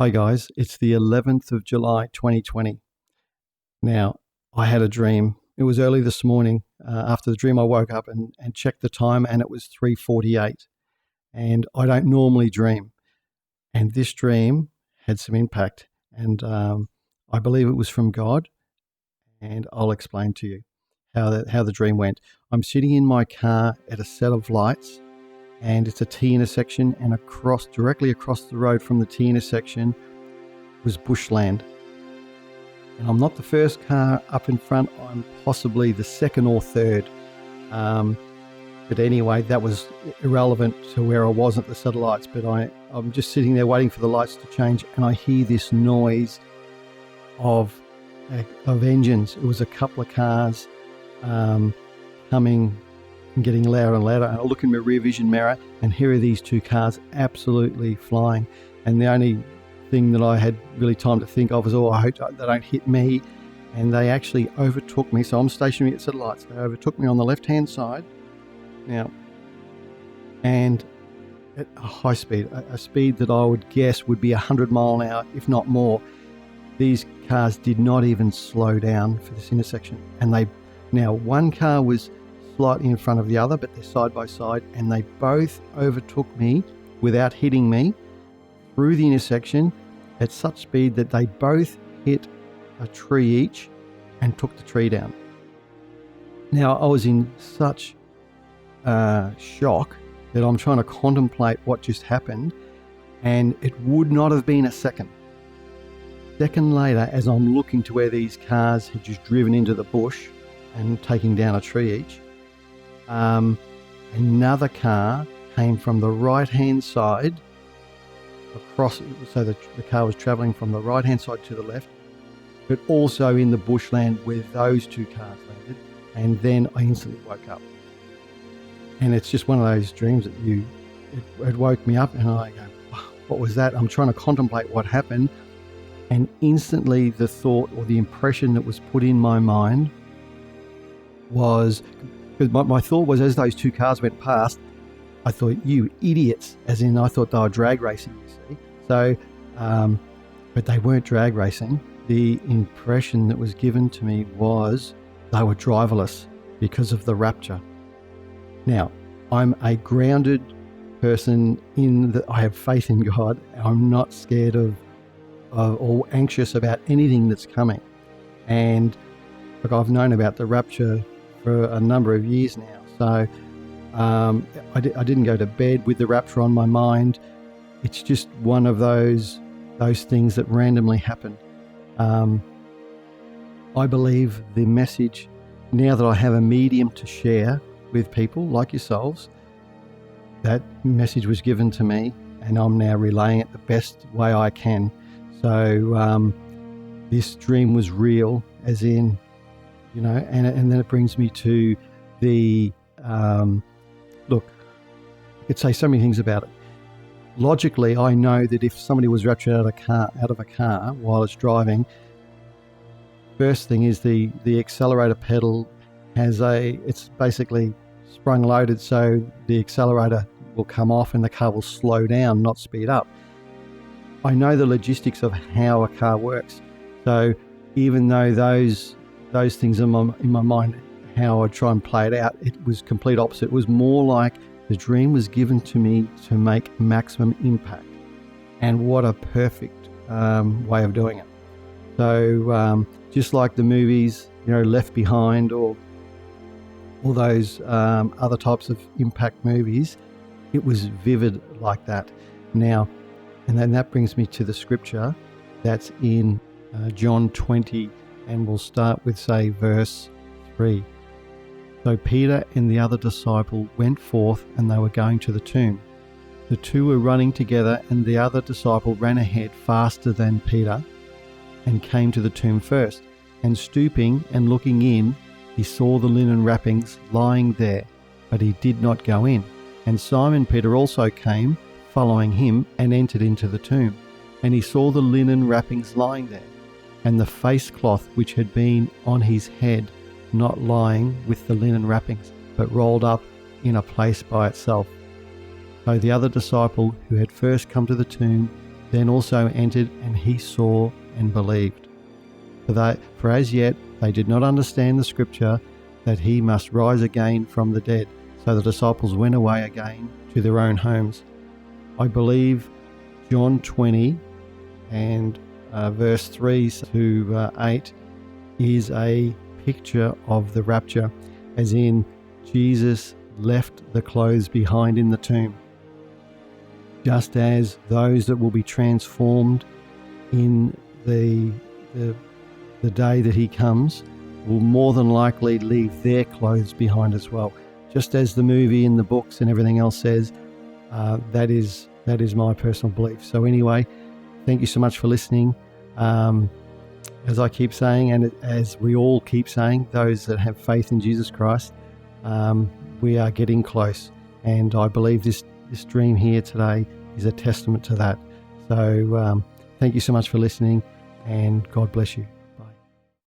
Hi guys, it's the 11th of July 2020. Now, I had a dream. It was early this morning. After the dream, I woke up and checked the time, and it was 3:48. And I don't normally dream. And this dream had some impact, and I believe it was from God, and I'll explain to you how the dream went. I'm sitting in my car at a set of lights, and it's a T intersection, and directly across the road from the T intersection was bushland. And I'm not the first car up in front, I'm possibly the second or third. But anyway, that was irrelevant to where I was at the set of lights, but I'm just sitting there waiting for the lights to change, and I hear this noise of engines. It was a couple of cars coming and getting louder and louder. And I look in my rear vision mirror, and here are these two cars absolutely flying. And the only thing that I had really time to think of was, I hope they don't hit me. And they actually overtook me. So I'm stationary at set of lights. They overtook me on the left-hand side. Now, and at a high speed, a speed that I would guess would be 100 mile an hour, if not more. These cars did not even slow down for this intersection. And now one car was slightly in front of the other, but they're side by side, and they both overtook me without hitting me through the intersection at such speed that they both hit a tree each and took the tree down. Now, I was in such shock that I'm trying to contemplate what just happened, and it would not have been a second. Second later, as I'm looking to where these cars had just driven into the bush and taking down a tree each, another car came from the right-hand side across, so the car was travelling from the right-hand side to the left, but also in the bushland where those two cars landed, and then I instantly woke up. And it's just one of those dreams that it woke me up, and I go, what was that? I'm trying to contemplate what happened, and instantly the thought or the impression that was put in my mind was, because my thought was, as those two cars went past, I thought, you idiots, as in I thought they were drag racing, you see. So, but they weren't drag racing. The impression that was given to me was they were driverless because of the rapture. Now, I'm a grounded person in that I have faith in God. I'm not scared of or anxious about anything that's coming. And look, I've known about the rapture for a number of years now. So I didn't go to bed with the rapture on my mind. It's just one of those things that randomly happen. I believe the message, now that I have a medium to share with people like yourselves, that message was given to me, and I'm now relaying it the best way I can. So this dream was real, as in, and then it brings me to the, look, I could say so many things about it. Logically, I know that if somebody was raptured out of a car while it's driving, first thing is the accelerator pedal it's basically sprung loaded, so the accelerator will come off and the car will slow down, not speed up. I know the logistics of how a car works. So even though those things in my mind, how I try and play it out, it was complete opposite. It was more like the dream was given to me to make maximum impact. And what a perfect way of doing it. So just like the movies, Left Behind or all those other types of impact movies, it was vivid like that. Now, and then that brings me to the scripture that's in John 20, and we'll start with, say, verse 3. So Peter and the other disciple went forth, and they were going to the tomb. The two were running together, and the other disciple ran ahead faster than Peter and came to the tomb first. And stooping and looking in, he saw the linen wrappings lying there, but he did not go in. And Simon Peter also came, following him, and entered into the tomb. And he saw the linen wrappings lying there, and the face cloth which had been on his head, not lying with the linen wrappings, but rolled up in a place by itself. So the other disciple who had first come to the tomb then also entered, and he saw and believed. For as yet they did not understand the scripture that he must rise again from the dead. So the disciples went away again to their own homes. I believe John 20 and verse 3 to 8 is a picture of the rapture, as in Jesus left the clothes behind in the tomb. Just as those that will be transformed in the day that he comes will more than likely leave their clothes behind as well. Just as the movie and the books and everything else says, that is my personal belief. So anyway, thank you so much for listening. As I keep saying, and as we all keep saying, those that have faith in Jesus Christ, we are getting close. And I believe this dream here today is a testament to that. So thank you so much for listening, and God bless you.